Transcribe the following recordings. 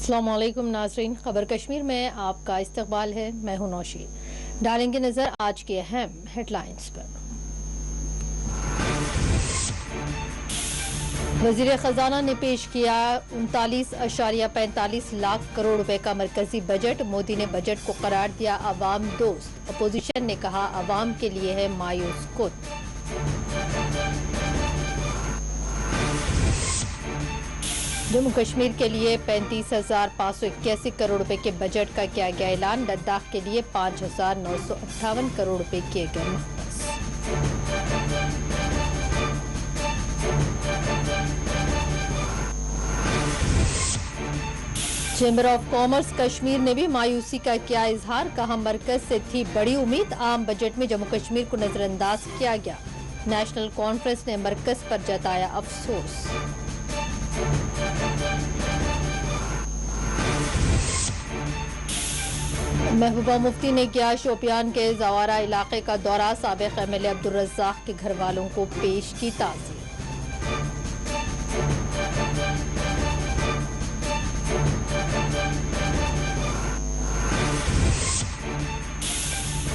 अस्सलाम वालेकुम नाज़रीन, खबर कश्मीर में आपका इस्तकबाल है। मैं हूं नौशी। डालेंगे नजर आज के अहम हेडलाइंस पर। वज़ीर खजाना ने पेश किया 39.45 लाख करोड़ रुपए का मरकजी बजट। मोदी ने बजट को करार दिया अवाम दोस्त। अपोजिशन ने कहा अवाम के लिए है मायूस कुन। जम्मू कश्मीर के लिए 35,581 करोड़ रुपए के बजट का किया गया ऐलान। लद्दाख के लिए 5,958 करोड़ रुपए किए गए मुख्तस। चैम्बर ऑफ कॉमर्स कश्मीर ने भी मायूसी का किया इजहार। कहा मरकज से थी बड़ी उम्मीद, आम बजट में जम्मू कश्मीर को नजरअंदाज किया गया। नेशनल कॉन्फ्रेंस ने मरकज पर जताया अफसोस। महबूबा मुफ्ती ने किया शोपियान के जवारा इलाके का दौरा। साबिक एमएलए अब्दुल रज़्ज़ाक के घर वालों को पेश की ताज़ीर।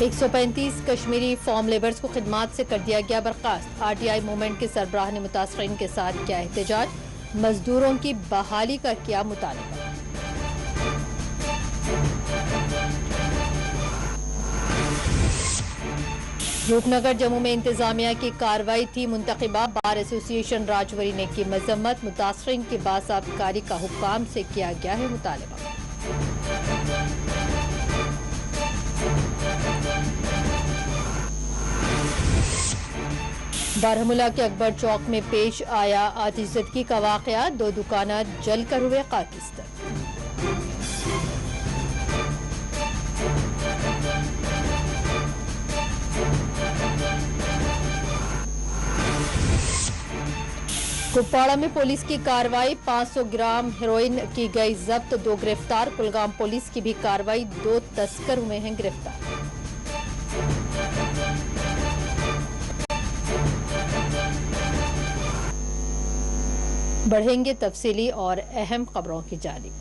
एक 135 कश्मीरी फॉर्म लेबर्स को खिदमात से कर दिया गया बर्खास्त। आरटीआई मूवमेंट के सरबराह ने मुतासरीन के साथ किया एहतजाज। मजदूरों की बहाली का किया मुतालबा। रूपनगर जम्मू में इंतजामिया की कार्रवाई थी मुंतखबा। बार एसोसिएशन राजवरी ने की मजम्मत। मुतासरीन की बासाबकारी का हुक्काम से किया गया है मुतालबा। बारहमुला के अकबर चौक में पेश आया आतिशज़दगी का वाकया। 2 दुकाना जलकर हुए खाकिस्तान। कुपवाड़ा में पुलिस की कार्रवाई। 500 ग्राम हेरोइन की गई जब्त। 2 गिरफ्तार। कुलगाम पुलिस की भी कार्रवाई। 2 तस्कर हुए हैं गिरफ्तार। बढ़ेंगे तफसीली और अहम खबरों की जानिब।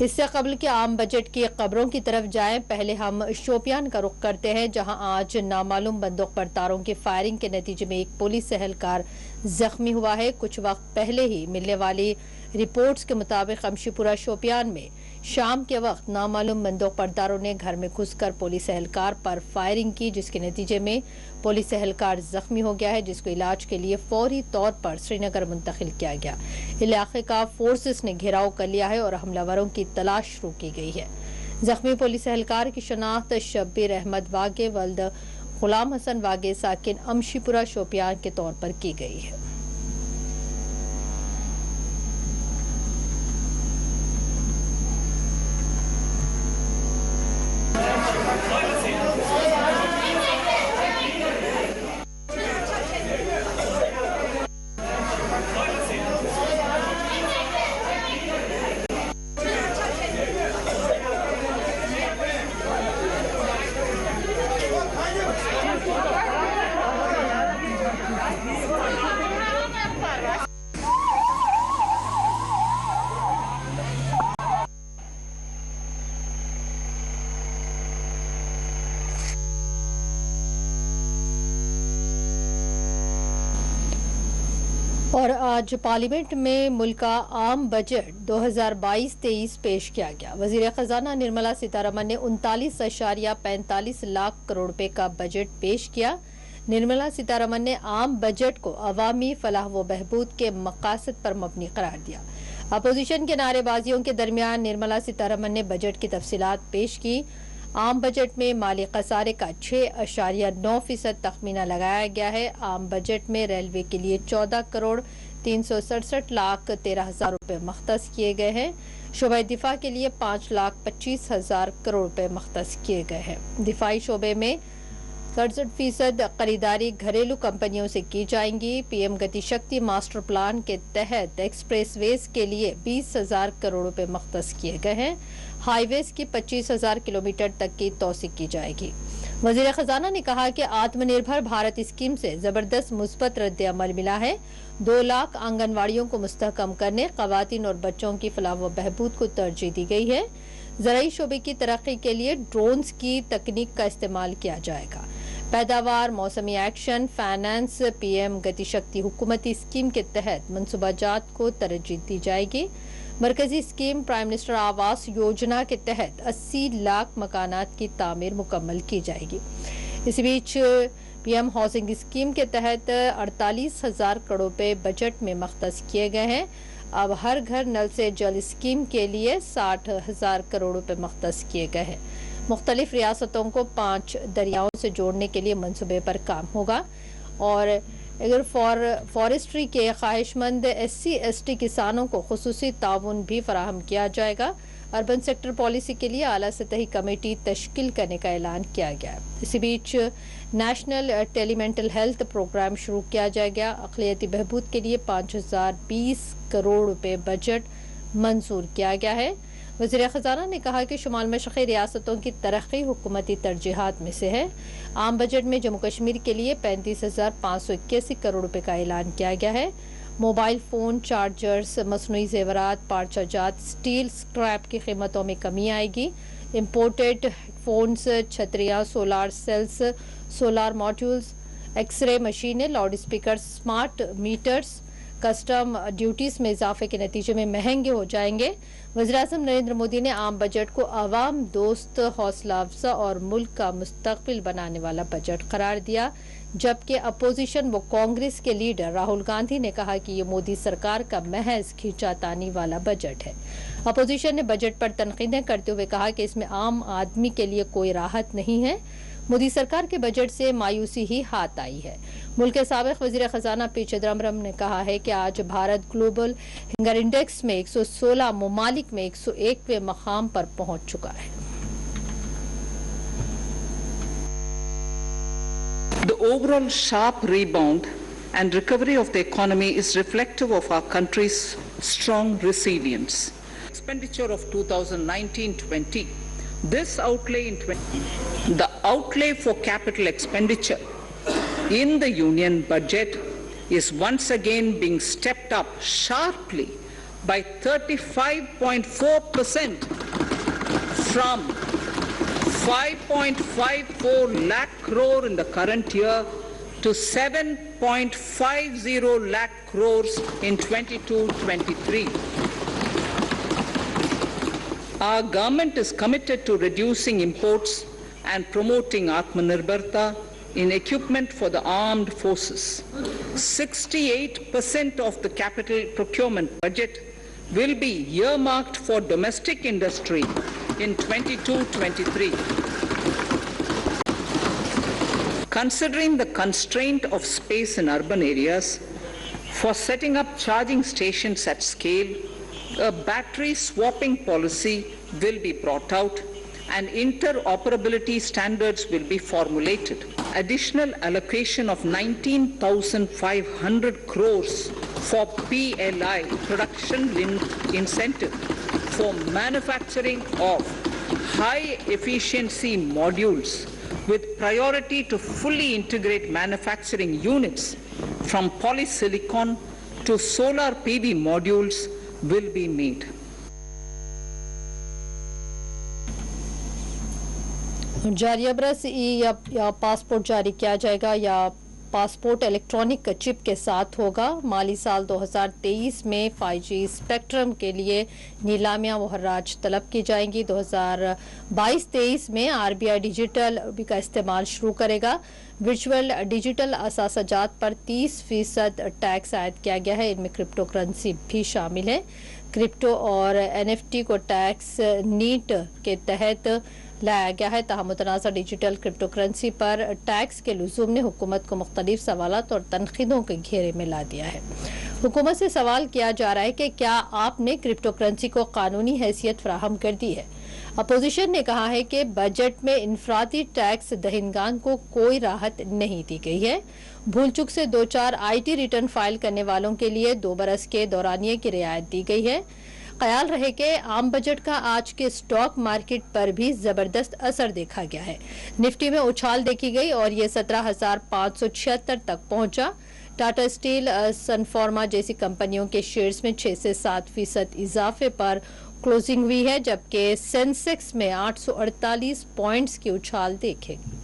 इससे कबल के आम बजट की खबरों की तरफ जाएं। पहले हम शोपियान का रुख करते हैं, जहां आज नामालूम बंदूक बरतारों की फायरिंग के नतीजे में एक पुलिस एहलकार जख्मी हुआ है। कुछ वक्त पहले ही मिलने वाली रिपोर्ट्स के मुताबिक अमशीपुरा शोपियान में शाम के वक्त नामालूम बंदूक बरतारों ने घर में घुसकर पुलिस एहलकार पर फायरिंग की, जिसके नतीजे में पुलिस एहलकार जख्मी हो गया है, जिसको इलाज के लिए फौरी तौर पर श्रीनगर मुंतकिल किया गया। इलाके का फोर्सेस ने घेराव कर लिया है और हमलावरों की तलाश शुरू की गई है। जख्मी पुलिस एहलकार की शनाख्त शब्बीर अहमद वागे वल्द गुलाम हसन वागे साकिन अमशीपुरा शोपियान के तौर पर की गई है। और आज पार्लियामेंट में मुल्क का आम बजट 2022-23 पेश किया गया। वजीर खजाना निर्मला सीतारमन ने 39.45 लाख करोड़ रुपए का बजट पेश किया। निर्मला सीतारमन ने आम बजट को अवामी फलाह व बहबूद के मकासद पर मबनी करार दिया। अपोजिशन के नारेबाजियों के दरमियान निर्मला सीतारमन ने बजट की तफसीलात पेश की। आम बजट में माली खसारे का 6.9% तखमीना लगाया गया है। आम बजट में रेलवे के लिए 14 करोड़ 367 लाख 13 हजार रुपए मख्तस किए गए हैं। शोबे दिफा के लिए 5,25,000 करोड़ रुपए मख्तस किए गए हैं। दिफाई शोबे में 67% खरीदारी घरेलू कंपनियों से की जाएंगी। पीएम गति शक्ति मास्टर प्लान के तहत एक्सप्रेसवेज के लिए 20,000 करोड़ रुपए मख्तस किए गए हैं। हाईवेज की 25,000 किलोमीटर तक की तौसीक की जाएगी। वजीर खजाना ने कहा कि आत्मनिर्भर भारत स्कीम से जबरदस्त मुस्बत रद्द अमल मिला है। 2 लाख आंगनवाड़ियों को मुस्तहकम करने, खवातीन और बच्चों की फलाह व बहबूद को तरजीह दी गई है। ज़राई शोबे की तरक्की के लिए ड्रोन्स की तकनीक का इस्तेमाल किया जाएगा। पैदावार, मौसमी एक्शन, फाइनेंस, PM गति शक्ति हुकूमती स्कीम के तहत मनसूबाजात को तरजीह दी जाएगी। मरकजी scheme prime minister Awas Yojana के तहत 80 लाख मकानात की तामीर मुकम्मल की जाएगी। इसी बीच PM हाउसिंग स्कीम के तहत 48,000 करोड़ रुपए बजट में मख्तस किए गए हैं। अब हर घर नल से जल स्कीम के लिए 60,000 करोड़ रुपए मख्तस किए गए हैं। मुख्तलिफ रियासतों को 5 दरियाओं से जोड़ने के लिए मंसूबे पर काम होगा। और अगर फॉरेस्ट्री के ख्वाहिशमंद SC/ST किसानों को खुसूसी ताउन भी फराहम किया जाएगा। अर्बन सेक्टर पॉलिसी के लिए आला सतही कमेटी तश्कील करने का ऐलान किया गया है। इसी बीच नेशनल टेलीमेंटल हेल्थ प्रोग्राम शुरू किया जाएगा। अक़लियती बहबूद के लिए 5020 करोड़ रुपए बजट मंजूर किया गया है। वज़ीर ख़ज़ाना ने कहा कि शुमाल मशरक़ी रियासतों की तरक्की हुकूमती तरजीहात में से है। आम बजट में जम्मू कश्मीर के लिए 35,581 करोड़ रुपए का ऐलान किया गया है। मोबाइल फ़ोन, चार्जर्स, मसनूई ज़ेवरात, पारचाजात, स्टील स्क्रैप की कीमतों में कमी आएगी। इम्पोर्टेड फ़ोन्स, छतरियाँ, solar cells, solar modules, X ray मशीनें, loud speaker, smart meters custom duties में इजाफे के नतीजे में महंगे हो जाएंगे। वज़ीर-ए-आज़म नरेंद्र मोदी ने आम बजट को अवाम दोस्त, हौसला अफजा और मुल्क का मुस्तकबिल बनाने वाला बजट करार दिया, जबकि अपोजिशन व कांग्रेस के लीडर राहुल गांधी ने कहा कि ये मोदी सरकार का महज खींचातानी वाला बजट है। अपोजिशन ने बजट पर तनकीदें करते हुए कहा कि इसमें आम आदमी के लिए कोई राहत नहीं है। मोदी सरकार के बजट से मायूसी ही हाथ आई है। मुल्क के साबिक वज़ीर ख़ज़ाना P चिदंबरम ने कहा है कि आज भारत ग्लोबल हंगर इंडेक्स में 116 ममालिक में 101वें मकाम पर पहुंच चुका है। The overall sharp rebound and recovery of the economy is reflective of our country's strong resilience. Expenditure of 2019-20. The outlay for capital expenditure in the union budget is once again being stepped up sharply by 35.4% from 5.54 lakh crore in the current year to 7.50 lakh crores in 22-23. Our government is committed to reducing imports and promoting Atmanirbharta in equipment for the armed forces. 68% of the capital procurement budget will be earmarked for domestic industry in 22-23. Considering the constraint of space in urban areas, for setting up charging stations at scale, a battery swapping policy will be brought out and interoperability standards will be formulated. Additional allocation of 19,500 crores for PLI, production linked incentive, for manufacturing of high efficiency modules with priority to fully integrate manufacturing units from polysilicon to solar PV modules will be made. जारी बरस या passport जारी किया जाएगा या passport electronic chip के साथ होगा। माली साल 2023 में 5G स्पेक्ट्रम के लिए नीलामियां व हर्राज तलब की जाएंगी। 2022-23 में RBI डिजिटल का इस्तेमाल शुरू करेगा। वर्चुअल डिजिटल असासाजात पर 30% टैक्स आयद किया गया है। इनमें क्रिप्टो करेंसी भी शामिल है। क्रिप्टो और NFT को टैक्स नीट के तहत लाया गया है। ताहम मुतनाज़ा डिजिटल क्रिप्टो करेंसी पर टैक्स के लुज़ूम ने हुकूमत को मुख्तलिफ सवालात और तनकीदों के घेरे में ला दिया है। हुकूमत से सवाल किया जा रहा है कि क्या आपने क्रिप्टो करेंसी को कानूनी हैसियत फराहम कर दी है। अपोजिशन ने कहा है कि बजट में इनफरादी टैक्स दहिंदगान को कोई राहत नहीं दी गई है। भूल चूक से 2-4 IT रिटर्न फाइल करने वालों के लिए 2 बरस के दौरानिये की रियायत दी गई है। ख्याल रहे कि आम बजट का आज के स्टॉक मार्केट पर भी जबरदस्त असर देखा गया है। निफ्टी में उछाल देखी गई और ये 17,576 तक पहुंचा। टाटा स्टील, सन फार्मा जैसी कंपनियों के शेयर्स में 6 से 7% इजाफे पर क्लोजिंग हुई है, जबकि सेंसेक्स में 848 पॉइंट्स की उछाल देखेगी।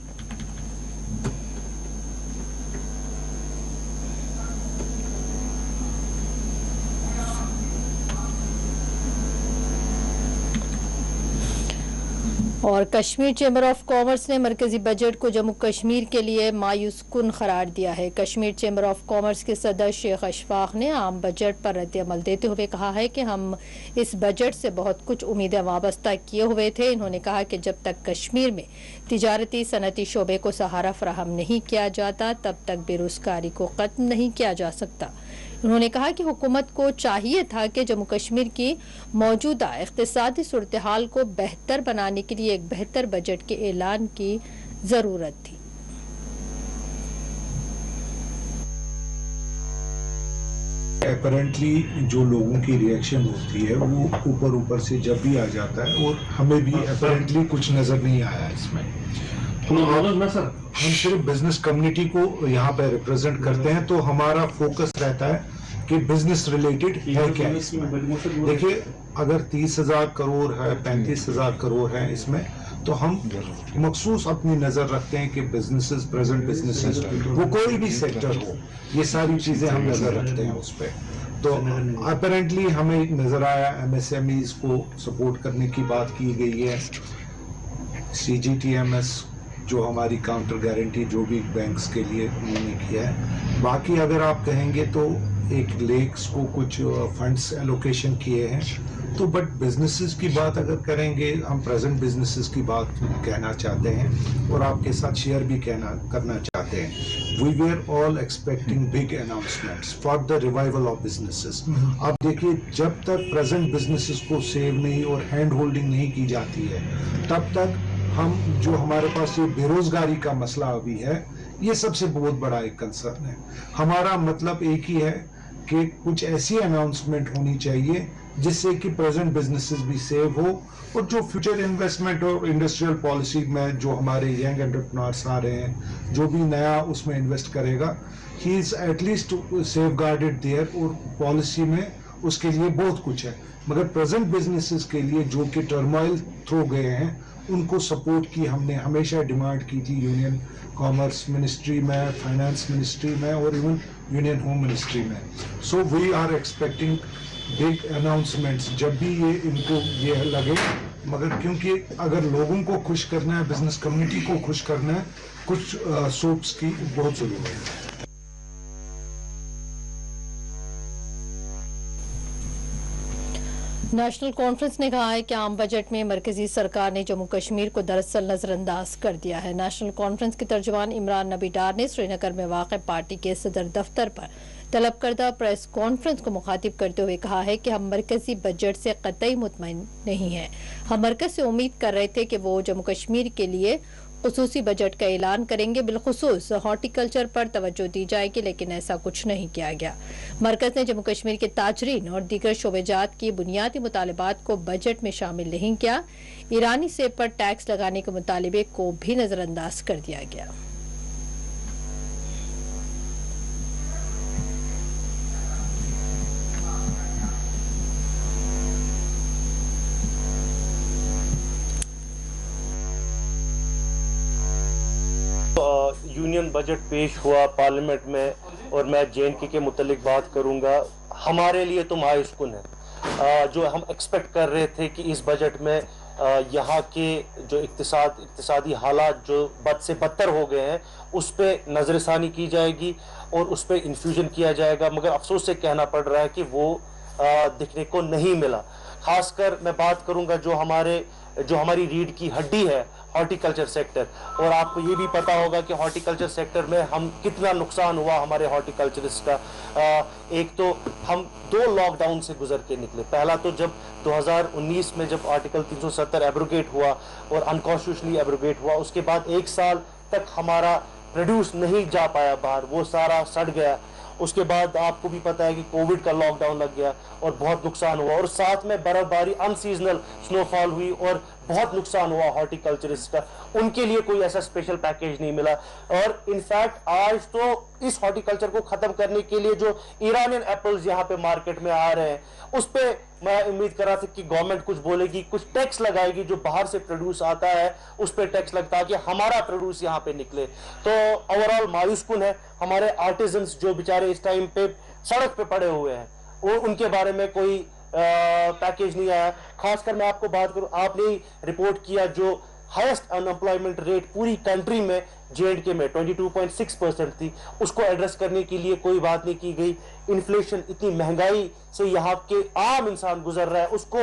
और कश्मीर चैम्बर ऑफ कॉमर्स ने मरकजी बजट को जम्मू कश्मीर के लिए मायूस कुन करार दिया है। कश्मीर चैम्बर ऑफ कॉमर्स के सदर शेख अशफाक ने आम बजट पर रद्द-ए-अमल देते हुए कहा है कि हम इस बजट से बहुत कुछ उम्मीदें वाबस्ता किए हुए थे। इन्होंने कहा कि जब तक कश्मीर में तिजारती सनती शोबे को सहारा फराहम नहीं किया जाता तब तक बेरोजगारी को खत्म नहीं किया जा सकता। उन्होंने कहा कि हुकूमत को चाहिए था कि जम्मू कश्मीर की मौजूदा इख्तिसादी सूरत हाल को बेहतर बनाने के लिए एक बेहतर बजट के ऐलान की जरूरत थी। अपरेंटली जो लोगों की रिएक्शन होती है वो ऊपर से जब भी आ जाता है, और हमें भी अपरेंटली कुछ नजर नहीं आया इसमें। हम सिर्फ बिजनेस कम्युनिटी को यहाँ पे रिप्रेजेंट करते हैं, तो हमारा फोकस रहता है कि बिजनेस रिलेटेड है क्या इसमें। देखिए, अगर 30,000 करोड़ है, 35,000 करोड़ है इसमें, तो हम मखसूस अपनी नजर रखते हैं कि बिजनेसेस, प्रेजेंट बिजनेसेस, वो कोई भी सेक्टर हो, ये सारी चीजें हम नजर रखते हैं उस पर। तो अपरेंटली हमें नजर आया MSMEs को सपोर्ट करने की बात की गई है। CGTMS जो हमारी काउंटर गारंटी जो भी बैंक्स के लिए उन्होंने किया है। बाकी अगर आप कहेंगे तो एक लेक्स को कुछ फंड्स एलोकेशन किए हैं, तो बट बिजनेसेस की बात अगर करेंगे, हम प्रेजेंट बिजनेसेस की बात कहना चाहते हैं और आपके साथ शेयर भी करना चाहते हैं। We were all expecting big announcements for the revival of businesses. अब देखिए, जब तक प्रेजेंट बिजनेसेस को सेव नहीं और हैंड होल्डिंग नहीं की जाती है, तब तक हम जो हमारे पास ये बेरोजगारी का मसला अभी है, ये सबसे बहुत बड़ा एक कंसर्न है। हमारा मतलब एक ही है कि कुछ ऐसी अनाउंसमेंट होनी चाहिए जिससे कि प्रेजेंट बिजनेसेस भी सेव हो, और जो फ्यूचर इन्वेस्टमेंट और इंडस्ट्रियल पॉलिसी में जो हमारे यंग एंटरप्रेन्योर्स आ रहे हैं, जो भी नया उसमें इन्वेस्ट करेगा, he is at least safeguarded there, और पॉलिसी में उसके लिए बहुत कुछ है। मगर प्रेजेंट बिजनेसेस के लिए जो कि टर्मोइल थ्रू गए हैं, उनको सपोर्ट की हमने हमेशा डिमांड की थी यूनियन कॉमर्स मिनिस्ट्री में, फाइनेंस मिनिस्ट्री में, और इवन यूनियन होम मिनिस्ट्री में। So we are expecting big announcements जब भी ये इनको ये लगे। मगर क्योंकि अगर लोगों को खुश करना है, बिजनेस कम्युनिटी को खुश करना है, कुछ सोप्स की बहुत जरूरत है। नेशनल कॉन्फ्रेंस ने कहा है कि आम बजट में मरकजी सरकार ने जम्मू कश्मीर को दरअसल नजरअंदाज कर दिया है। नेशनल कॉन्फ्रेंस के तर्जुमान इमरान नबी डार ने श्रीनगर में वाक़ पार्टी के सदर दफ्तर पर तलब करदा प्रेस कॉन्फ्रेंस को मुखातिब करते हुए कहा है कि हम मरकजी बजट से कतई मुतमईन नहीं हैं। हम मरकज से उम्मीद कर रहे थे कि वो जम्मू कश्मीर के लिए खुसूसी बजट का ऐलान करेंगे, बिलखुसूस हॉर्टिकल्चर पर तवज्जो दी जाएगी, लेकिन ऐसा कुछ नहीं किया गया। मरकज ने जम्मू कश्मीर के ताजरीन और दीगर शोबेजात की बुनियादी मुतालिबात को बजट में शामिल नहीं किया। ईरानी सेब पर टैक्स लगाने के मुतालिबे को भी नजरअंदाज कर दिया गया। यूनियन बजट पेश हुआ पार्लियामेंट में, और मैं JNK के मुतल्लिक बात करूंगा। हमारे लिए तो मायूस कुन है। जो हम एक्सपेक्ट कर रहे थे कि इस बजट में यहाँ के जो इक्तिसादी हालात जो बद से बदतर हो गए हैं, उस पर नज़रसानी की जाएगी और उस पर इन्फ्यूजन किया जाएगा, मगर अफसोस से कहना पड़ रहा है कि वो दिखने को नहीं मिला। खासकर मैं बात करूंगा जो हमारी रीढ़ की हड्डी है, हॉर्टिकल्चर सेक्टर। और आपको ये भी पता होगा कि हॉर्टिकल्चर सेक्टर में हम कितना नुकसान हुआ हमारे हॉर्टिकल्चरिस्ट का। एक तो हम 2 लॉकडाउन से गुजर के निकले। पहला तो जब 2019 में जब आर्टिकल 370 एब्रोगेट हुआ और अनकॉन्स्टिट्यूशनली एब्रोगेट हुआ, उसके बाद 1 साल तक हमारा प्रोड्यूस नहीं जा पाया बाहर, वो सारा सड़ गया। उसके बाद आपको भी पता है कि कोविड का लॉकडाउन लग गया और बहुत नुकसान हुआ, और साथ में बर्फबारी, अनसीजनल स्नोफॉल हुई और बहुत नुकसान हुआ हॉर्टिकल्चरिस्ट का। उनके लिए कोई ऐसा स्पेशल पैकेज नहीं मिला। और इनफैक्ट आज तो इस हॉर्टिकल्चर को खत्म करने के लिए जो ईरानियन एप्पल्स यहाँ पे मार्केट में आ रहे हैं, उस पे मैं उम्मीद कर रहा था कि गवर्नमेंट कुछ बोलेगी, कुछ टैक्स लगाएगी, जो बाहर से प्रोड्यूस आता है उस पे टैक्स लगता है कि हमारा प्रोड्यूस यहाँ पे निकले। तो ओवरऑल मायूसकुन है। हमारे आर्टिजन्स जो बेचारे इस टाइम पे सड़क पे पड़े हुए हैं, वो उनके बारे में कोई पैकेज नहीं आया। खासकर मैं आपको बात करूं, आपने रिपोर्ट किया जो हाईएस्ट अनएम्प्लॉयमेंट रेट पूरी कंट्री में J&K में 22.6% थी, उसको एड्रेस करने के लिए कोई बात नहीं की गई। इन्फ्लेशन, इतनी महंगाई से यहाँ के आम इंसान गुजर रहा है, उसको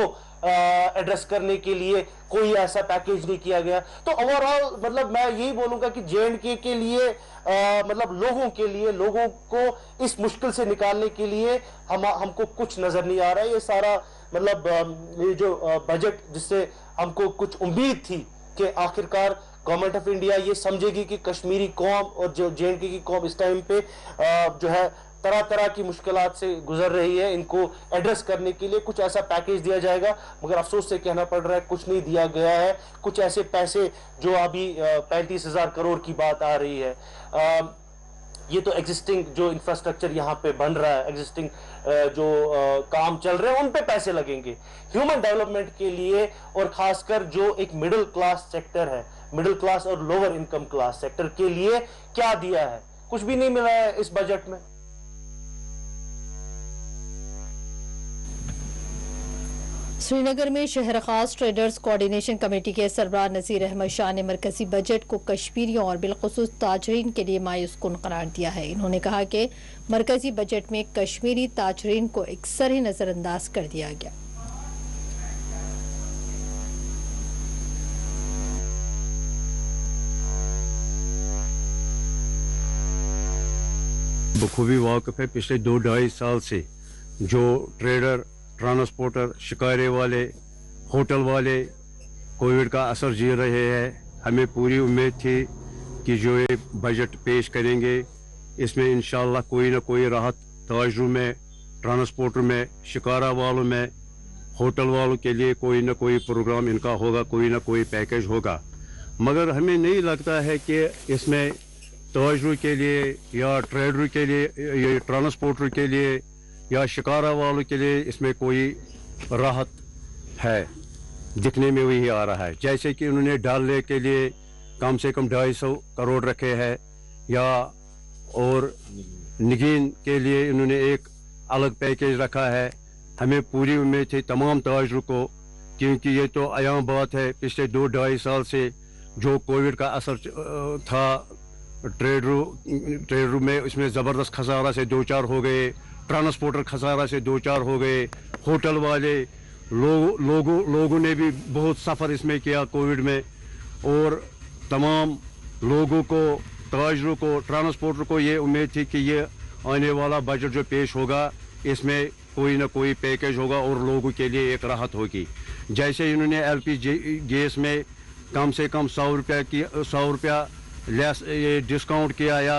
एड्रेस करने के लिए कोई ऐसा पैकेज नहीं किया गया। तो ओवरऑल मतलब मैं यही बोलूंगा कि J&K के लिए मतलब लोगों को इस मुश्किल से निकालने के लिए हमको कुछ नजर नहीं आ रहा है। ये सारा मतलब ये जो बजट, जिससे हमको कुछ उम्मीद थी कि आखिरकार गवर्नमेंट ऑफ इंडिया ये समझेगी कि कश्मीरी कौम और जो J&K की कौम इस टाइम पे जो है तरह तरह की मुश्किलात से गुजर रही है, इनको एड्रेस करने के लिए कुछ ऐसा पैकेज दिया जाएगा। मगर अफसोस से कहना पड़ रहा है कुछ नहीं दिया गया है। कुछ ऐसे पैसे जो अभी 35,000 करोड़ की बात आ रही है, ये तो एग्जिस्टिंग जो इंफ्रास्ट्रक्चर यहाँ पे बन रहा है, एग्जिस्टिंग जो काम चल रहे हैं, उन पे पैसे लगेंगे ह्यूमन डेवलपमेंट के लिए। और खासकर जो एक मिडिल क्लास सेक्टर है, मिडिल क्लास और लोअर इनकम क्लास सेक्टर के लिए क्या दिया है? कुछ भी नहीं मिला है इस बजट में। श्रीनगर में शहर खास ट्रेडर्स कोऑर्डिनेशन कमेटी के सरबराह नज़ीर अहमद शाह ने मरकजी बजट को कश्मीरियों और बिलखुसूस ताजरीन के लिए मायूसकुन करार दिया है। इन्होंने कहा कि मरकजी बजट में कश्मीरी ताजरीन को अक्सर ही नजरअंदाज कर दिया गया। बखूबी वाक़िफ़ है, पिछले 2-2.5 साल से जो ट्रेडर, ट्रांसपोर्टर, शिकारे वाले, होटल वाले कोविड का असर जी रहे हैं। हमें पूरी उम्मीद थी कि जो ये बजट पेश करेंगे, इसमें इंशाअल्लाह कोई ना कोई राहत ताजरों में, ट्रांसपोर्टर में, शिकारा वालों में, होटल वालों के लिए कोई ना कोई प्रोग्राम इनका होगा, कोई ना कोई पैकेज होगा। मगर हमें नहीं लगता है कि इसमें ताजरों के लिए या ट्रेडर के लिए या ट्रांसपोर्टर के लिए या शिकारा वालों के लिए इसमें कोई राहत है। दिखने में वही आ रहा है जैसे कि उन्होंने डल लेक के लिए कम से कम 250 करोड़ रखे हैं, या और निगीन के लिए उन्होंने एक अलग पैकेज रखा है। हमें पूरी उम्मीद थी तमाम ताजरों को, क्योंकि ये तो आयाम बात है, पिछले 2-2.5 साल से जो कोविड का असर था ट्रेडरों में, इसमें ज़बरदस्त खसारा से 2-4 हो गए, ट्रांसपोर्टर खसारा से 2-4 हो गए, होटल वाले लोगों ने भी बहुत सफ़र इसमें किया कोविड में। और तमाम लोगों को, ताजरों को, ट्रांसपोर्टर को ये उम्मीद थी कि ये आने वाला बजट जो पेश होगा इसमें कोई ना कोई पैकेज होगा और लोगों के लिए एक राहत होगी। जैसे इन्होंने LPG गैस में कम से कम 100 रुपया लेस ये डिस्काउंट किया या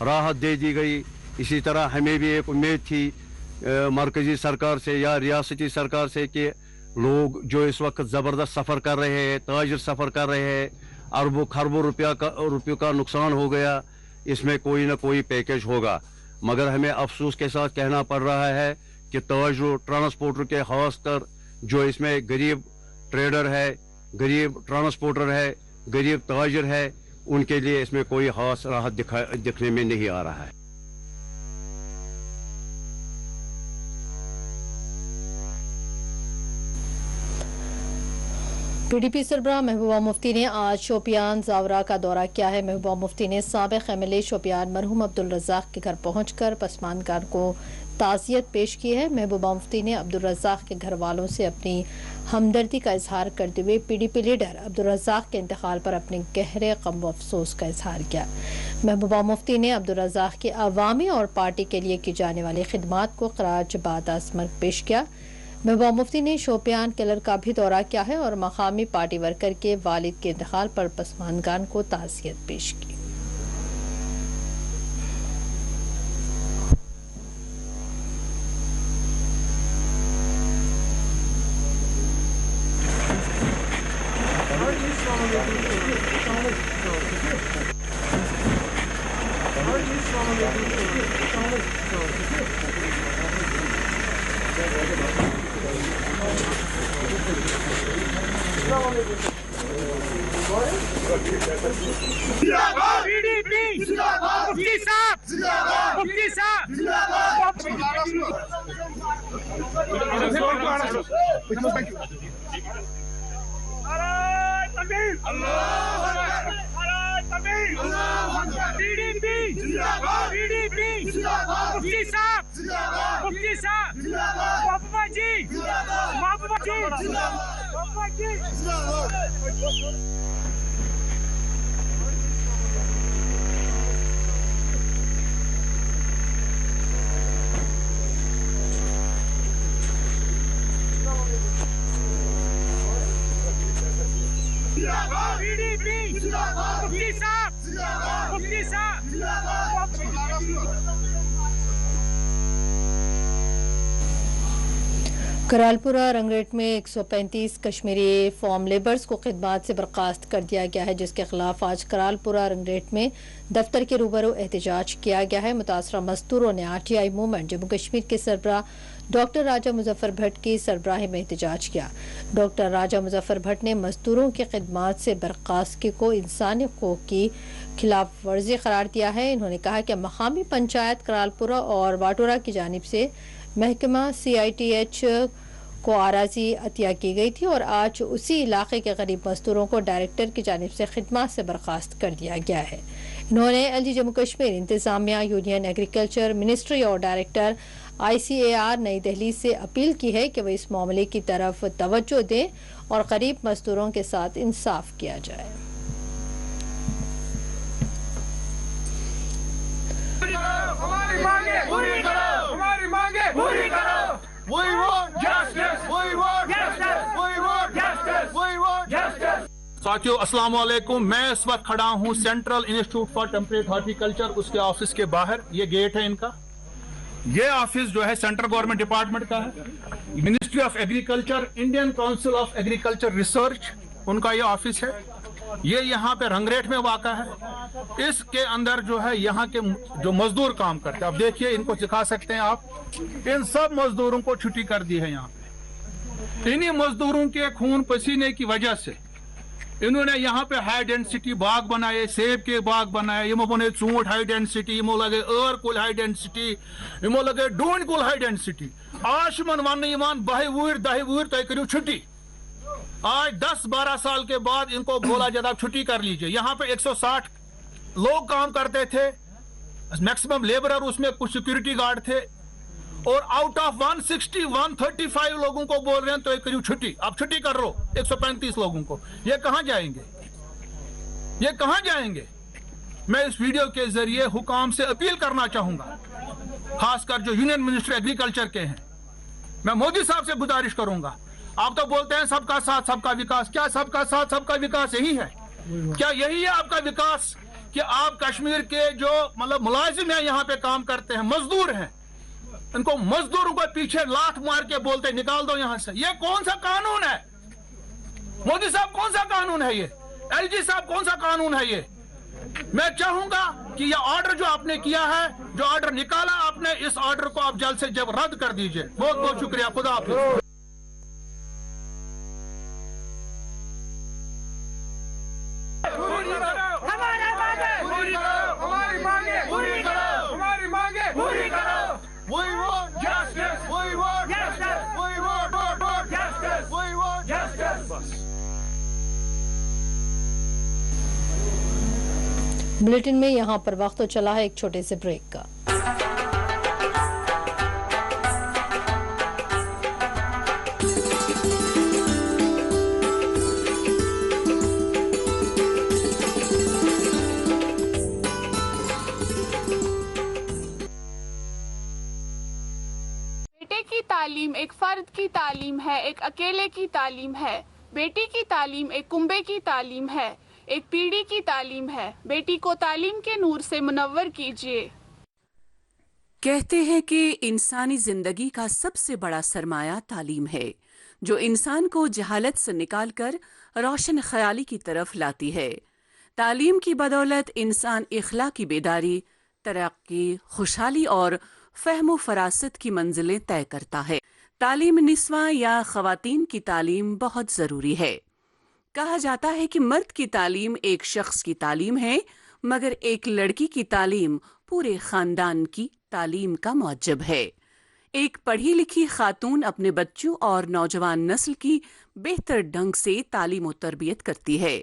राहत दे दी गई, इसी तरह हमें भी एक उम्मीद थी मरकजी सरकार से या रियासती सरकार से कि लोग जो इस वक्त ज़बरदस्त सफ़र कर रहे हैं, ताजर सफ़र कर रहे हैं, अरबों खरबों रुपयों का नुकसान हो गया, इसमें कोई ना कोई पैकेज होगा। मगर हमें अफसोस के साथ कहना पड़ रहा है कि ताजर, ट्रांसपोर्टर के खासकर जो इसमें गरीब ट्रेडर है, गरीब ट्रांसपोर्टर है, गरीब ताजर है, उनके लिए इसमें कोई खास राहत दिखने में नहीं आ रहा है। PDP सरबराह महबूबा मुफ्ती ने आज शोपियान जावरा का दौरा किया है। महबूबा मुफ्ती ने साबिक़ MLA शोपियान मरहूम अब्दुल रज़ाक के घर पहुंचकर पसमानदान को ताज़ियत पेश की है। महबूबा मुफ्ती ने अब्दुल रज़ाक के घर वालों से अपनी हमदर्दी का इजहार करते हुए PDP लीडर अब्दुल रज़ाक के इंतकाल पर अपने गहरे गम व अफसोस का इजहार किया। महबूबा मुफ्ती ने अब्दुल रज़ाक की अवामी और पार्टी के लिए की जाने वाली खिदमात को ख़राज बादअज़मत पेश किया। महबूबा मुफ्ती ने शोपियान किलर का भी दौरा किया है और मकामी पार्टी वर्कर के वालिद के इंतकाल पर पसमानदान को ताज़ियत पेश की। करालपुरा रंगरेट में 135 कश्मीरी फार्म लेबर्स को खिदमात से बर्खास्त कर दिया गया है, जिसके खिलाफ आज करालपुरा रंगरेट में दफ्तर के रूबरू एहतजाज किया गया है। मुतासरा मजदूरों ने RTI मूवमेंट जम्मू कश्मीर के सरबराह डॉक्टर राजा मुजफ्फर भट्ट की सरबराही में एहतजाज किया। डॉक्टर राजा मुजफ्फर भट्ट ने मजदूरों की खिदमात से बर्खास्तगी को इंसानी हकूक़ की खिलाफ वर्जी करार दिया है। इन्होंने कहा कि मकामी पंचायत करालपुरा और वाटोरा की जानिब से महकमा CITH को आराजी अतिया की गई थी और आज उसी इलाके के गरीब मजदूरों को डायरेक्टर की जानिब से खिदमत से बर्खास्त कर दिया गया है। इन्होंने LG जम्मू कश्मीर इंतजामिया, यूनियन एग्रीकल्चर मिनिस्ट्री और डायरेक्टर ICAR नई दिल्ली से अपील की है कि वह इस मामले की तरफ तवज्जो दें और गरीब मजदूरों के साथ इंसाफ किया जाए। हमारी मांगे पूरी करो, हमारी मांगे पूरी करो। We want justice, we want justice, we want justice, we want justice। साथियों अस्सलाम वालेकुम। मैं इस वक्त खड़ा हूँ central institute for temperate horticulture, उसके ऑफिस के बाहर। ये गेट है इनका। ये ऑफिस जो है सेंट्रल गवर्नमेंट डिपार्टमेंट का है। Ministry of agriculture, Indian council of agriculture research, उनका ये ऑफिस है। ये यहाँ पे रंगरेट में वाक़ा है। इसके अंदर जो है यहाँ के जो मजदूर काम करते हैं, अब देखिए इनको दिखा सकते हैं आप, इन सब मजदूरों को छुट्टी कर दी है यहाँ पे। इन्हीं मजदूरों के खून पसीने की वजह से इन्होंने यहाँ पे हाई डेंसिटी बाग बनाए, सेब के बाग बनाए, यमो बने ऊंट हाई डेंसिटी, यमो लगे एर कुल हाई डेंसिटी, यमो लगे डून कुल हाई डेंसिटी। आज मन वन बह वूर दह वूर तय करो छुट्टी। आज 10-12 साल के बाद इनको बोला जाता छुट्टी कर लीजिए। यहाँ पे 160 लोग काम करते थे, मैक्सिमम लेबरर, उसमें कुछ सिक्योरिटी गार्ड थे, और आउट ऑफ 135 लोगों को बोल रहे हैं तो एक करीब छुट्टी। अब छुट्टी कर लो 135 लोगों को। ये कहां जाएंगे? ये कहां जाएंगे? मैं इस वीडियो के जरिए हुकाम से अपील करना चाहूंगा, खासकर जो यूनियन मिनिस्टर एग्रीकल्चर के हैं। मैं मोदी साहब से गुजारिश करूंगा, आप तो बोलते हैं सबका साथ सबका विकास। क्या सबका साथ सबका विकास यही है? क्या यही है आपका विकास कि आप कश्मीर के जो मतलब मुलाजिम है, यहाँ पे काम करते हैं, मजदूर हैं, इनको मजदूरों को पीछे लात मार के बोलते निकाल दो यहां से? ये कौन सा कानून है? मोदी साहब कौन सा कानून है ये? LG साहब कौन सा कानून है ये? मैं चाहूंगा कि ये ऑर्डर जो आपने किया है, जो ऑर्डर निकाला आपने, इस ऑर्डर को आप जल्द से जल्द रद्द कर दीजिए। बहुत बहुत शुक्रिया। खुदा हाफिज। हमारी मांगे पूरी करो, हमारी मांगे पूरी करो। We want justice, we want justice, we want justice, we want justice। Bulletin में यहाँ पर वक्त तो चला है एक छोटे से ब्रेक का। तालीम एक फर्द की तालीम है, एक अकेले की तालीम है। बेटी की तालीम एक कुंबे की तालीम है, एक पीढ़ी की तालीम है। बेटी को तालीम के नूर से मुनव्वर कीजिए। कहते हैं कि इंसानी जिंदगी का सबसे बड़ा सरमाया तालीम है, जो इंसान को जहालत से निकालकर रोशन ख्याली की तरफ लाती है। तालीम की बदौलत इंसान इखलाकी बेदारी, तरक्की, खुशहाली और फहम फरासत की मंजिलें तय करता है। तालीम निस्वां या ख़वातीन की तालीम बहुत ज़रूरी है। कहा जाता है कि मर्द की तालीम एक शख्स की तालीम है, मगर एक लड़की की तालीम पूरे ख़ानदान की तालीम का मौजब है। एक पढ़ी लिखी खातून अपने बच्चों और नौजवान नस्ल की बेहतर ढंग से तालीम और तरबियत करती है,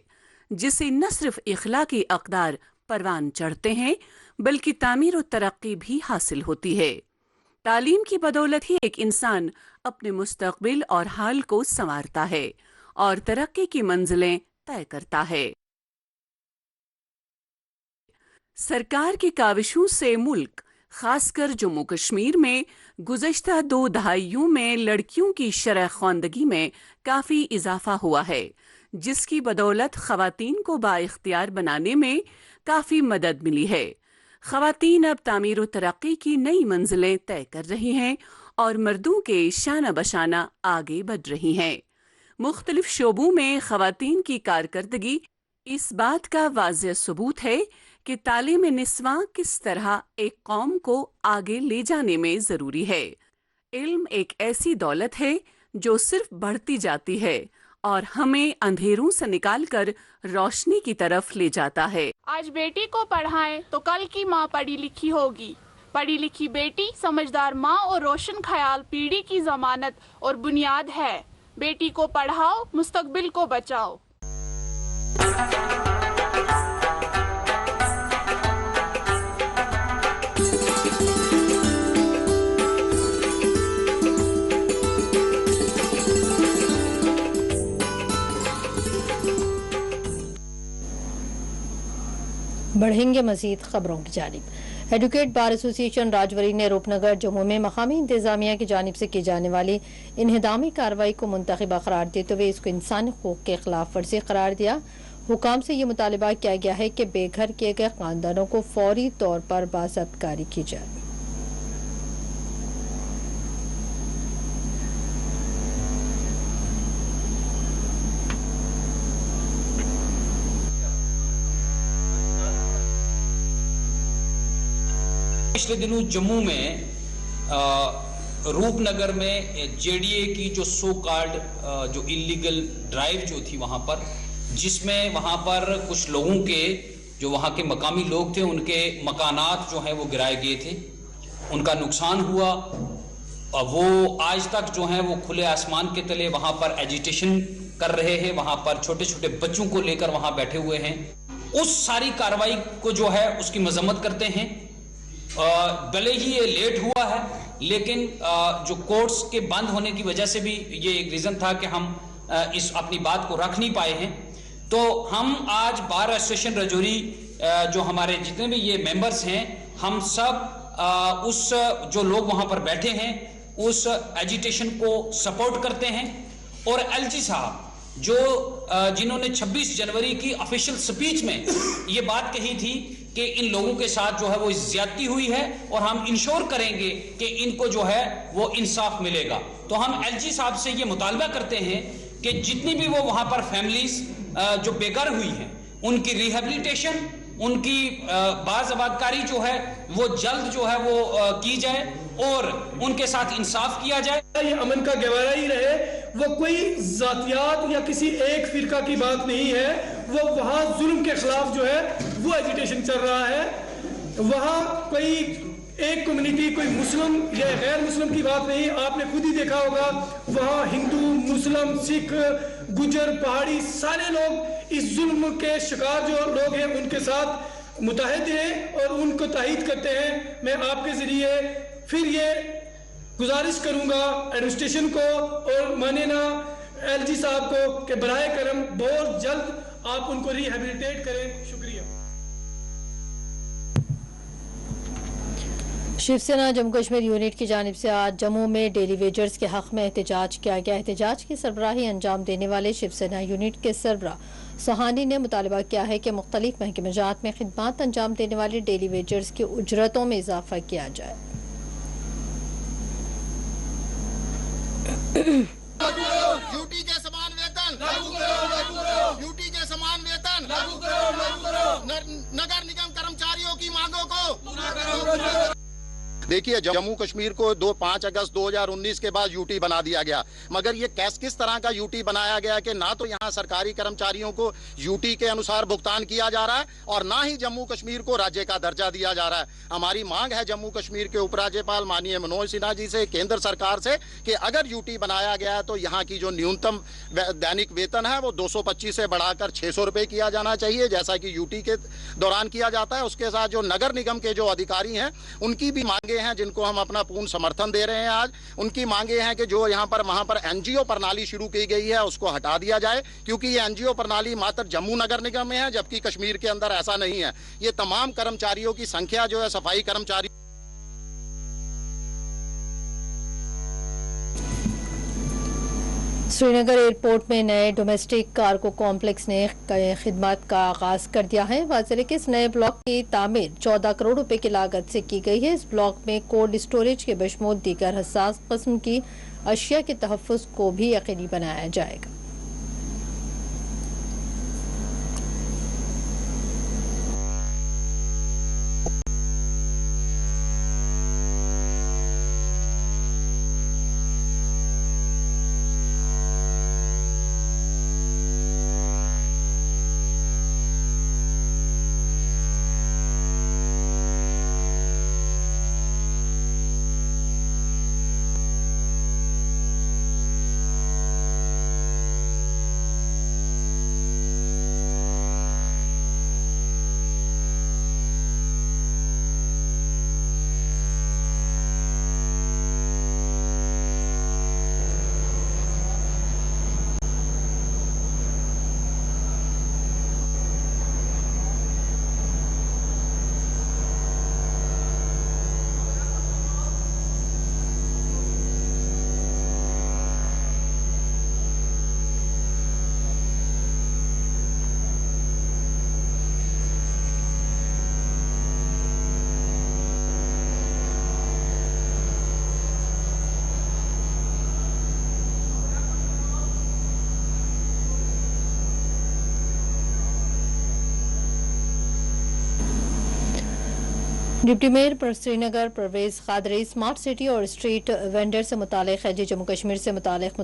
जिससे न सिर्फ इखलाकी अक़दार परवान चढ़ते हैं, बल्कि तामीर और तरक्की भी हासिल होती है। तालीम की बदौलत ही एक इंसान अपने मुस्तक़बिल और हाल को संवारता है और तरक्की की मंजिलें तय करता है। सरकार की काविशों से मुल्क, खासकर जम्मू कश्मीर में गुज़श्ता 2 दहाइयों में लड़कियों की शरह ख़्वानदगी में काफ़ी इजाफा हुआ है, जिसकी बदौलत ख़वातीन को बाइख्तियार बनाने में काफ़ी मदद मिली है। ख़वातीन अब तामीर और तरक्की की नई मंजिलें तय कर रही हैं और मर्दों के शाना बशाना आगे बढ़ रही हैं। मुख्तलिफ शोबों में ख़वातीन की कारकर्दगी इस बात का वाज़ेह सबूत है कि तालीम निस्वां किस तरह एक कौम को आगे ले जाने में ज़रूरी है। इल्म एक ऐसी दौलत है जो सिर्फ बढ़ती जाती है और हमें अंधेरों से निकालकर रोशनी की तरफ ले जाता है। आज बेटी को पढ़ाएं तो कल की माँ पढ़ी लिखी होगी। पढ़ी लिखी बेटी, समझदार माँ और रोशन ख्याल पीढ़ी की जमानत और बुनियाद है। बेटी को पढ़ाओ, मुस्तकबिल को बचाओ। बढ़ेंगे मजीद खबरों की जानिब। एडवोकेट बार एसोसिएशन राजवरी ने रूपनगर जम्मू में मकामी इंतजामिया की जानिब से की जाने वाली इन्हिदामी कार्रवाई को मुंतखबा करार देते हुए इसको इंसानी हकूक़ के खिलाफ वर्जी करार दिया। हुकाम से ये मुतालबा किया गया है कि बेघर किए गए खानदानों को फौरी तौर पर बाज़ाब्तकारी की जाए। पिछले दिनों जम्मू में रूपनगर में जेडीए की जो सो कॉल्ड जो इलीगल ड्राइव जो थी वहां पर, जिसमें वहां पर कुछ लोगों के जो वहां के मकामी लोग थे उनके मकानात जो हैं वो गिराए गए थे, उनका नुकसान हुआ। वो आज तक जो हैं वो खुले आसमान के तले वहां पर एजिटेशन कर रहे हैं, वहां पर छोटे छोटे बच्चों को लेकर वहां बैठे हुए हैं। उस सारी कार्रवाई को जो है उसकी मजम्मत करते हैं। भले ही ये लेट हुआ है, लेकिन जो कोर्ट्स के बंद होने की वजह से भी ये एक रीज़न था कि हम इस अपनी बात को रख नहीं पाए हैं। तो हम आज बार एसोसिएशन राजौरी जो हमारे जितने भी ये मेंबर्स हैं, हम सब उस जो लोग वहाँ पर बैठे हैं उस एजिटेशन को सपोर्ट करते हैं। और एलजी साहब जो जिन्होंने 26 जनवरी की ऑफिशियल स्पीच में ये बात कही थी कि इन लोगों के साथ जो है वो ज्यादती हुई है और हम इंश्योर करेंगे कि इनको जो है वो इंसाफ मिलेगा। तो हम एलजी साहब से ये मुतालबा करते हैं कि जितनी भी वो वहां पर फैमिलीज जो बेघर हुई हैं उनकी रिहेबिलिटेशन, उनकी बाज़ाब्तकारी जो है वो जल्द जो है वो की जाए और उनके साथ इंसाफ किया जाए। ये अमन का गवारा ही रहे, वो कोई जातियात या किसी एक फिरका की बात नहीं है। वो वहाँ जुल्म के खिलाफ जो है वो एजिटेशन चल रहा है। वहाँ कोई एक कम्युनिटी, कोई मुस्लिम या गैर मुस्लिम की बात नहीं। आपने खुद ही देखा होगा वहाँ हिंदू, मुस्लिम, सिख, गुजर, पहाड़ी सारे लोग इस जुल्म के शिकार जो लोग हैं उनके साथ मुतहद हैं और उनको तायद करते हैं। मैं आपके जरिए फिर ये गुजारिश करूंगा एडमिनिस्ट्रेशन को और माननीय एलजी साहब को कि बराए करम बहुत जल्द आप उनको रिहेबिलिटेट करें। शुक्रिया। शिवसेना जम्मू कश्मीर यूनिट की जानिब से आज जम्मू में डेली वेजर्स के हक में एहतजाज किया गया। एहतजाज की सरबराही अंजाम देने वाले शिवसेना यूनिट के सरबराह सहानी ने मुतालबा किया है कि मुख्तलिफ महकमे जात में खिदमात अंजाम देने वाले डेली वेजर्स की उजरतों में इजाफा किया जाए। ड्यूटी के समान वेतन लागू करो, ड्यूटी के समान वेतन लागू करो, नगर निगम कर्मचारियों की मांगों को पूरा करो। देखिए, जम्मू कश्मीर को 5 अगस्त 2019 के बाद यूटी बना दिया गया, मगर ये किस तरह का यूटी बनाया गया कि ना तो यहाँ सरकारी कर्मचारियों को यूटी के अनुसार भुगतान किया जा रहा है और ना ही जम्मू कश्मीर को राज्य का दर्जा दिया जा रहा है। हमारी मांग है जम्मू कश्मीर के उपराज्यपाल माननीय मनोज सिन्हा जी से, केंद्र सरकार से, कि अगर यूटी बनाया गया है तो यहाँ की जो न्यूनतम दैनिक वेतन है वो 225 से बढ़ाकर 600 रुपये किया जाना चाहिए, जैसा कि यूटी के दौरान किया जाता है। उसके साथ जो नगर निगम के जो अधिकारी हैं उनकी भी मांगे हैं, जिनको हम अपना पूर्ण समर्थन दे रहे हैं। आज उनकी मांगे हैं कि जो यहाँ पर वहां पर एनजीओ प्रणाली शुरू की गई है उसको हटा दिया जाए, क्योंकि ये एनजीओ प्रणाली मात्र जम्मू नगर निगम में है, जबकि कश्मीर के अंदर ऐसा नहीं है। ये तमाम कर्मचारियों की संख्या जो है, सफाई कर्मचारी श्रीनगर एयरपोर्ट में नए डोमेस्टिक कार्गो कॉम्प्लेक्स ने खिदमत का आगाज कर दिया है। वाज़ेह के इस नए ब्लॉक की तामीर 14 करोड़ रुपए की लागत से की गई है। इस ब्लॉक में कोल्ड स्टोरेज के बशमूल दीगर हसास किस्म की अशिया के तहफ़्फ़ुज़ को भी यकीनी बनाया जाएगा। डिप्टी मेयर पर श्रीनगर परवेज कादरी स्मार्ट सिटी और स्ट्रीट वेंडर से मुतालिक है। जम्मू कश्मीर से मुतालिक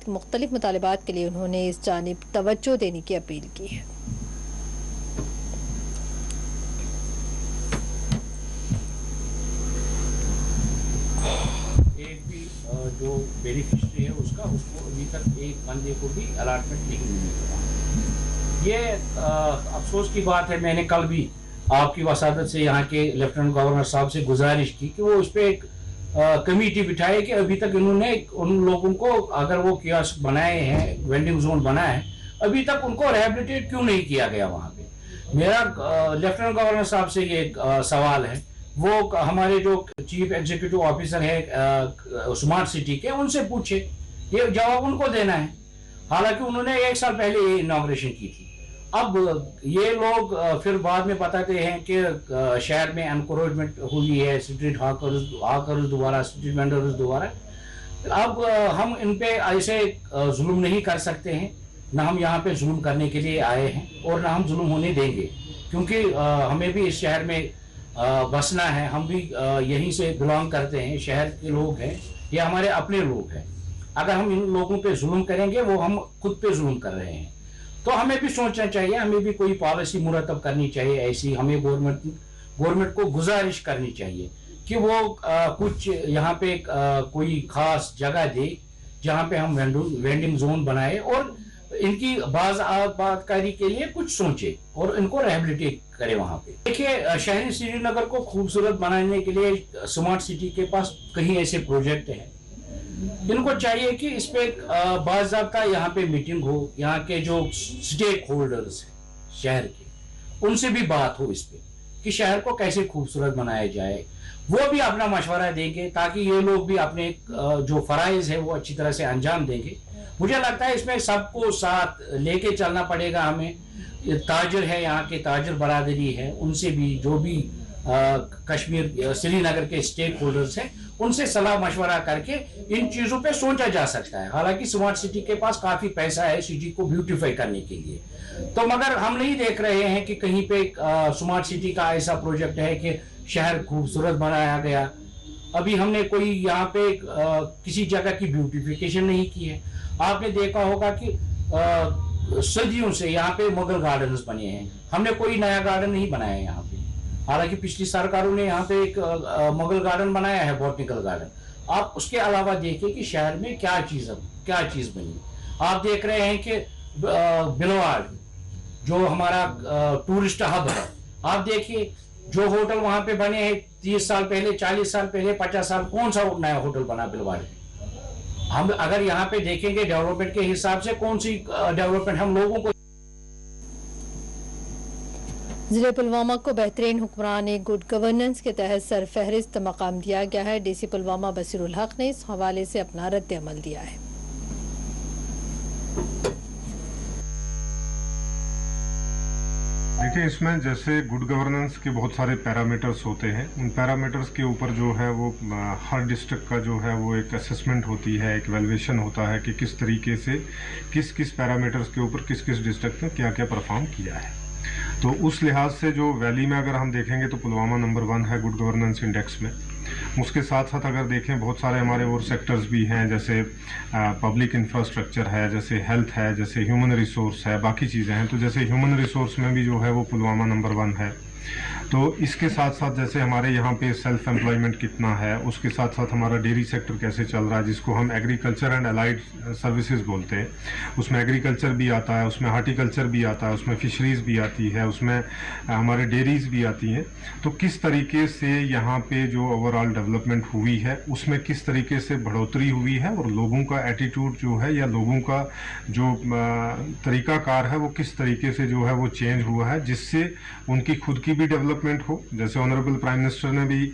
मुख्तलिफ मुतालिबात के लिए उन्होंने इस जानिब तवज्जो देने की अपील की है। एक भी जो बेनिफिशरी है उसको अभी तक एक बंदे को भी अलॉटमेंट नहीं मिली। ये अफसोस की बात है। मैंने कल भी आपकी वसादत से यहाँ के लेफ्टिनेंट गवर्नर साहब से गुजारिश की कि वो इस पर एक कमेटी बिठाए कि अभी तक इन्होंने उन लोगों को, अगर वो कियोस्क बनाए हैं, वेंडिंग जोन बनाए हैं, अभी तक उनको रिहेबिलिटेट क्यों नहीं किया गया वहाँ पे। मेरा लेफ्टिनेंट गवर्नर साहब से ये सवाल है। वो हमारे जो चीफ एग्जीक्यूटिव ऑफिसर है स्मार्ट सिटी के, उनसे पूछे, ये जवाब उनको देना है। हालांकि उन्होंने 1 साल पहले ये इनॉग्रेशन की थी। अब ये लोग फिर बाद में बताते हैं कि शहर में एनक्रोचमेंट हुई है, स्ट्रीट हाकर्स द्वारा, स्ट्रीट वेंडर्स द्वारा। अब हम इन पे ऐसे जुल्म नहीं कर सकते हैं, ना हम यहाँ पे जुल्म करने के लिए आए हैं और ना हम जुल्म होने देंगे, क्योंकि हमें भी इस शहर में बसना है। हम भी यहीं से बिलोंग करते हैं, शहर के लोग हैं, ये हमारे अपने लोग हैं। अगर हम इन लोगों पे जुल्म करेंगे, वो हम खुद पे जुल्म कर रहे हैं। तो हमें भी सोचना चाहिए, हमें भी कोई पॉलिसी मुरतब करनी चाहिए ऐसी। हमें गवर्नमेंट को गुजारिश करनी चाहिए कि वो कुछ यहाँ पे कोई खास जगह दे जहाँ पे हम वेंडिंग जोन बनाए और इनकी बातकारी के लिए कुछ सोचे और इनको रिहेबिलिटेट करे वहाँ पे। देखिए, शहरी श्रीनगर को खूबसूरत बनाने के लिए स्मार्ट सिटी के पास कई ऐसे प्रोजेक्ट हैं। इनको चाहिए कि इस पे बाज़ाब्ता यहाँ पे मीटिंग हो, यहाँ के जो स्टेक होल्डर्स हैं शहर के, उनसे भी बात हो इस पे कि शहर को कैसे खूबसूरत बनाया जाए। वो भी अपना मशवरा देंगे ताकि ये लोग भी अपने जो फराइज है वो अच्छी तरह से अंजाम देंगे। मुझे लगता है इसमें सबको साथ लेके चलना पड़ेगा हमें। ताजर है, यहाँ के ताजर बरादरी है, उनसे भी जो भी कश्मीर श्रीनगर के स्टेक होल्डर्स हैं, उनसे सलाह मशवरा करके इन चीज़ों पे सोचा जा सकता है। हालांकि स्मार्ट सिटी के पास काफ़ी पैसा है सिटी को ब्यूटीफाई करने के लिए, तो मगर हम नहीं देख रहे हैं कि कहीं पे स्मार्ट सिटी का ऐसा प्रोजेक्ट है कि शहर खूबसूरत बनाया गया। अभी हमने कोई यहाँ पे किसी जगह की ब्यूटिफिकेशन नहीं की है। आपने देखा होगा कि सदियों से यहाँ पे मुगल गार्डन्स बने हैं, हमने कोई नया गार्डन नहीं बनाया है यहाँ पे। हालांकि पिछली सरकारों ने यहाँ पे एक मुगल गार्डन बनाया है, बॉटनिकल गार्डन। आप उसके अलावा देखिए कि शहर में क्या चीज बनी। आप देख रहे हैं कि बिलवाड़ जो हमारा टूरिस्ट हब है, आप देखिए जो होटल वहां पे बने हैं 30 साल पहले, 40 साल पहले, 50 साल, कौन सा नया होटल बना बिलवाड़ में? हम अगर यहाँ पे देखेंगे डेवलपमेंट के हिसाब से कौन सी डेवलपमेंट हम लोगों को। जिले पुलवामा को बेहतरीन हुक्मरान गुड गवर्नेंस के तहत सरफहरिस्त मकाम दिया गया है। डीसी पुलवामा बसीरुल हक ने इस हवाले से अपना रद्द अमल दिया है। देखिए, इसमें जैसे गुड गवर्नेंस के बहुत सारे पैरामीटर्स होते हैं, उन पैरामीटर्स के ऊपर जो है वो हर डिस्ट्रिक्ट का जो है वो एक असेसमेंट होती है, एक वैल्यूएशन होता है कि किस तरीके से किस किस पैरामीटर्स के ऊपर किस किस डिस्ट्रिक्ट ने क्या क्या परफॉर्म किया है। तो उस लिहाज से जो वैली में अगर हम देखेंगे तो पुलवामा नंबर 1 है गुड गवर्नेंस इंडेक्स में। उसके साथ साथ अगर देखें बहुत सारे हमारे और सेक्टर्स भी हैं, जैसे पब्लिक इंफ्रास्ट्रक्चर है, जैसे हेल्थ है, जैसे ह्यूमन रिसोर्स है, बाकी चीज़ें हैं। तो जैसे ह्यूमन रिसोर्स में भी जो है वो पुलवामा नंबर 1 है। तो इसके साथ साथ जैसे हमारे यहाँ पे सेल्फ एम्प्लॉयमेंट कितना है, उसके साथ साथ हमारा डेयरी सेक्टर कैसे चल रहा है, जिसको हम एग्रीकल्चर एंड अलाइड सर्विसेज बोलते हैं। उसमें एग्रीकल्चर भी आता है, उसमें हार्टिकल्चर भी आता है, उसमें फिशरीज़ भी आती है, उसमें हमारे डेयरीज भी आती हैं। तो किस तरीके से यहाँ पे जो ओवरऑल डेवलपमेंट हुई है उसमें किस तरीके से बढ़ोतरी हुई है, और लोगों का एटीट्यूड जो है या लोगों का जो तरीक़ाकार है वो किस तरीके से जो है वो चेंज हुआ है, जिससे उनकी खुद की भी डेवलपमेंट हो। जैसे ऑनरेबल प्राइम मिनिस्टर ने भी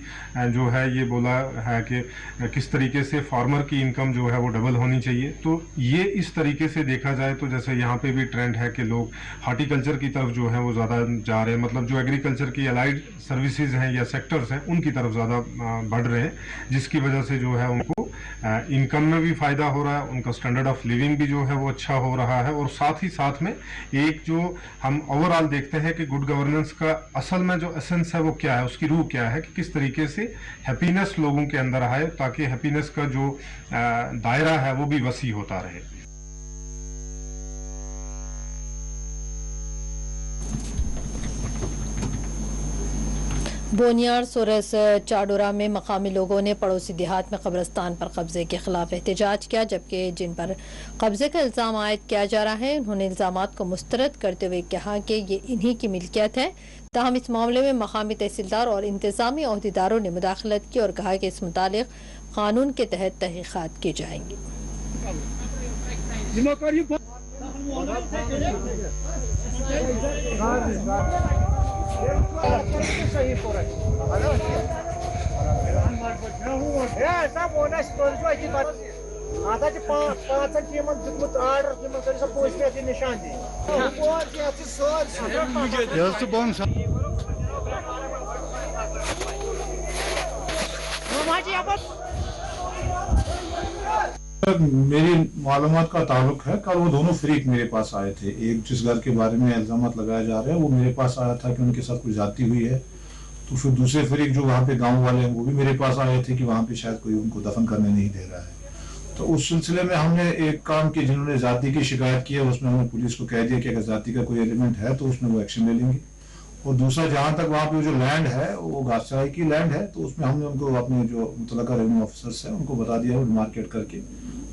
जो है ये बोला है कि किस तरीके से फार्मर की इनकम जो है वो डबल होनी चाहिए। तो ये इस तरीके से देखा जाए तो जैसे यहाँ पे भी ट्रेंड है कि लोग हार्टिकल्चर की तरफ जो है वो ज़्यादा जा रहे हैं, मतलब जो एग्रीकल्चर की अलाइड सर्विसेज हैं या सेक्टर्स हैं उनकी तरफ ज़्यादा बढ़ रहे हैं, जिसकी वजह से जो है उनको इनकम में भी फ़ायदा हो रहा है, उनका स्टैंडर्ड ऑफ लिविंग भी जो है वो अच्छा हो रहा है। और साथ ही साथ में एक जो हम ओवरऑल देखते हैं कि गुड गवर्नेंस का असल में जो एसेंस है वो क्या है, उसकी रूह क्या है, कि किस तरीके से हैप्पीनेस लोगों के अंदर आए, ताकि हैप्पीनेस का जो दायरा है वो भी वसी होता रहे। बोनियार सोरस चाडोरा में मकामी लोगों ने पड़ोसी देहात में कब्रिस्तान पर कब्जे के खिलाफ एहतजाज किया, जबकि जिन पर कब्जे का इल्ज़ाम आयद किया जा रहा है उन्होंने इल्ज़ामात को मुस्तरद करते हुए कहा कि ये इन्हीं की मिल्कियत है। ताहम इस मामले में मकामी तहसीलदार और इंतजामी अहदेदारों ने मुदाखलत की और कहा कि इस मुतालिक कानून के तहत तहकीकात की जाएंगी। मेरी मालूमात का ताल्लुक है, कल वो दोनों फरीक मेरे पास आए थे। एक जिस घर के बारे में इल्जामात लगाया जा रहे हैं वो मेरे पास आया था कि उनके साथ कुछ ज्यादती हुई है। तो फिर दूसरे फरीक जो वहाँ पे गांव वाले हैं वो भी मेरे पास आए थे कि वहाँ पे शायद कोई उनको दफन करने नहीं दे रहा है। तो उस सिलसिले में हमने एक काम की, जिन्होंने जाति की शिकायत की है उसमें हमने पुलिस को कह दिया कि अगर जाति का कोई एलिमेंट है तो उसमें वो एक्शन ले लेंगे। और दूसरा, जहाँ तक वहाँ पे जो लैंड है वो घासचराई की लैंड है, तो उसमें हमने उनको अपने जो मुतलका रेवेन्यू ऑफिसर्स हैं उनको बता दिया है मार्केट करके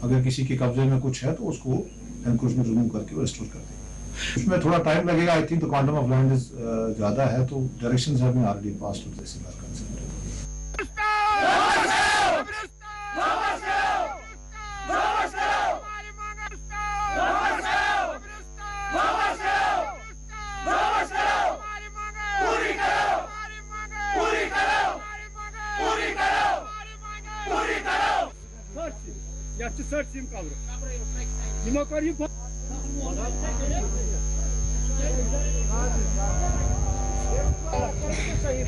अगर किसी के कब्जे में कुछ है तो उसको एनक्रोचमेंट रिमूव करके रेस्टोर कर देंगे। उसमें थोड़ा टाइम लगेगा। I think the quantum of land is ज्यादा है, तो directions have been already passed to the tehsildar concern. सही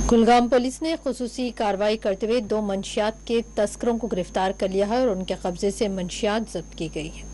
कुलगाम पुलिस ने खुसूसी कार्रवाई करते हुए 2 मंशियात के तस्करों को गिरफ्तार कर लिया है और उनके कब्जे से मंशियात जब्त की गई है।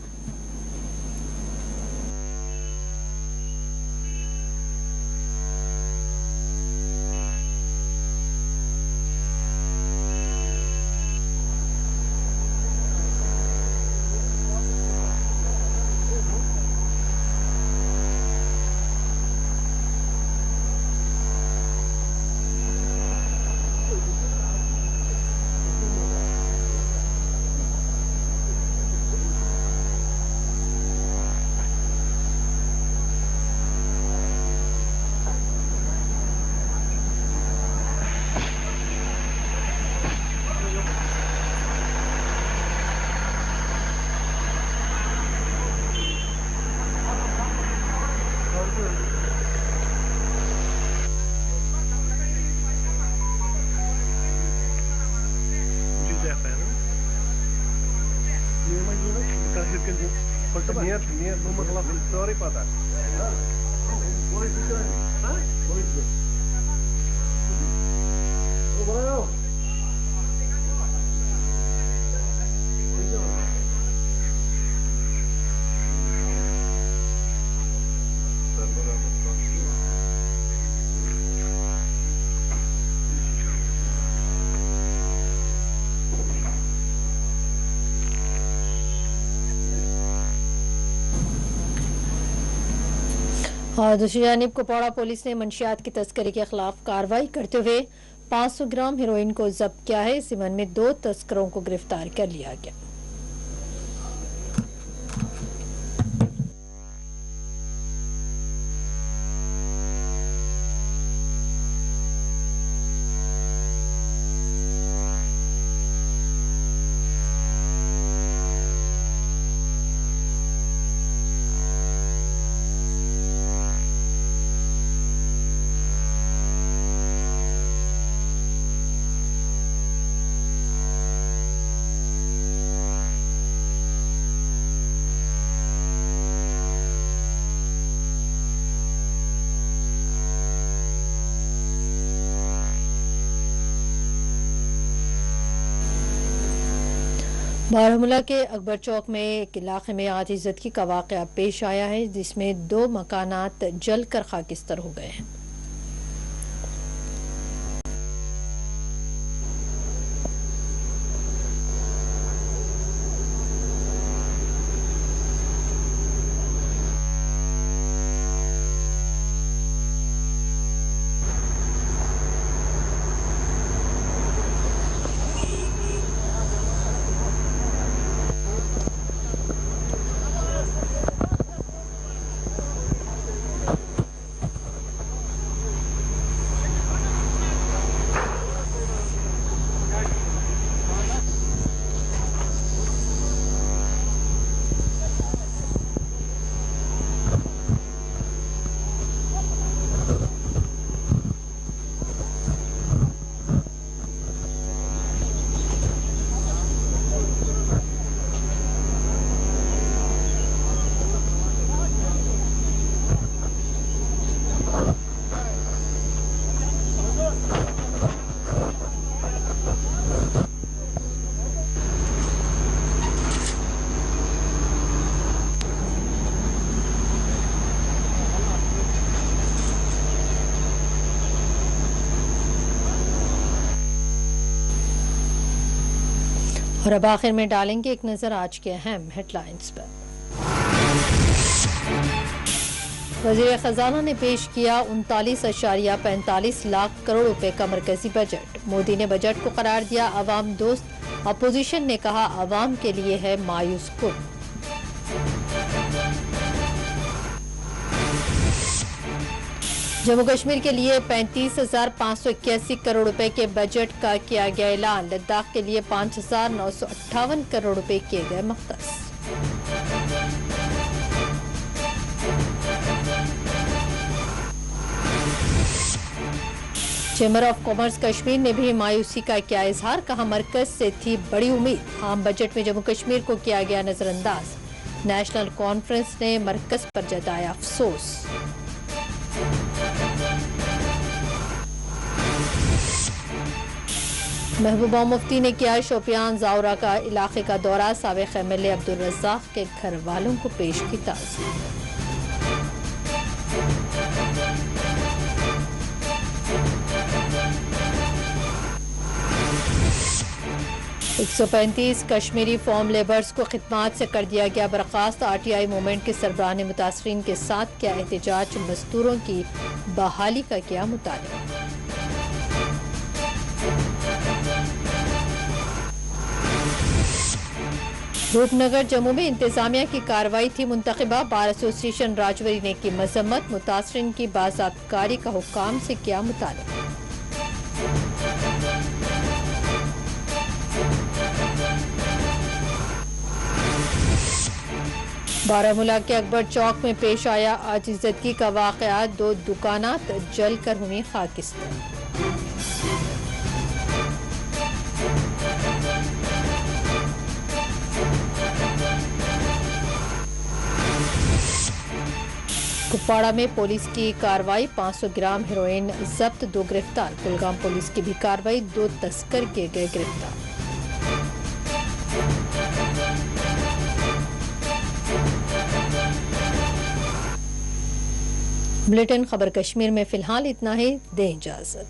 और दूसरी जानिब कुपवाड़ा पुलिस ने मंशियात की तस्करी के खिलाफ कार्रवाई करते हुए 500 ग्राम हेरोइन को जब्त किया है। इस संबंध में 2 तस्करों को गिरफ्तार कर लिया गया। बारामूला के अकबर चौक में एक इलाके में आज इज्जत का वाक़या पेश आया है, जिसमें 2 मकानात जलकर खाकिस्तर हो गए हैं। और अब आखिर में डालेंगे एक नजर आज के अहम हेडलाइंस पर। वजीर खजाना ने पेश किया 39.45 लाख करोड़ रुपए का मरकजी बजट। मोदी ने बजट को करार दिया अवाम दोस्त। अपोजिशन ने कहा अवाम के लिए है मायूस कुन। जम्मू कश्मीर के लिए 35,581 करोड़ रुपए के बजट का किया गया ऐलान। लद्दाख के लिए 5,958 करोड़ रुपए किए गए मुख्तस। चैम्बर ऑफ कॉमर्स कश्मीर ने भी मायूसी का किया इजहार। कहा मरकज से थी बड़ी उम्मीद, आम बजट में जम्मू कश्मीर को किया गया नजरअंदाज। नेशनल कॉन्फ्रेंस ने मरकज पर जताया अफसोस। महबूबा मुफ्ती ने किया शोपियान जावरा का इलाके का दौरा। साबिक एमएलए अब्दुल रज़्ज़ाक के घर वालों को पेश की ताज़ीम। $135 कश्मीरी फॉर्म लेबर्स को खिदमात से कर दिया गया बर्खास्त। RTI मूवमेंट के सरबराह ने मुतासरीन के साथ किया एहतजाज। मजदूरों की बहाली का किया मुतालिबा। रूपनगर जम्मू में इंतजामिया की कार्रवाई थी मुंतखबा। बार एसोसिएशन राजौरी ने की मजम्मत। मुतासरीन की बाज़ाब्तकारी का हुक्काम से किया मुतालिबा। बारामूला के अकबर चौक में पेश आया आजिज़दगी का वाक़या। 2 दुकानात जलकर हुई खाकिस्तान। कुपवाड़ा में पुलिस की कार्रवाई। 500 ग्राम हेरोइन जब्त, 2 गिरफ्तार। कुलगाम पुलिस की भी कार्रवाई, 2 तस्कर किए गए गिरफ्तार। बुलेटिन खबर कश्मीर में फिलहाल इतना ही। दें इजाजत।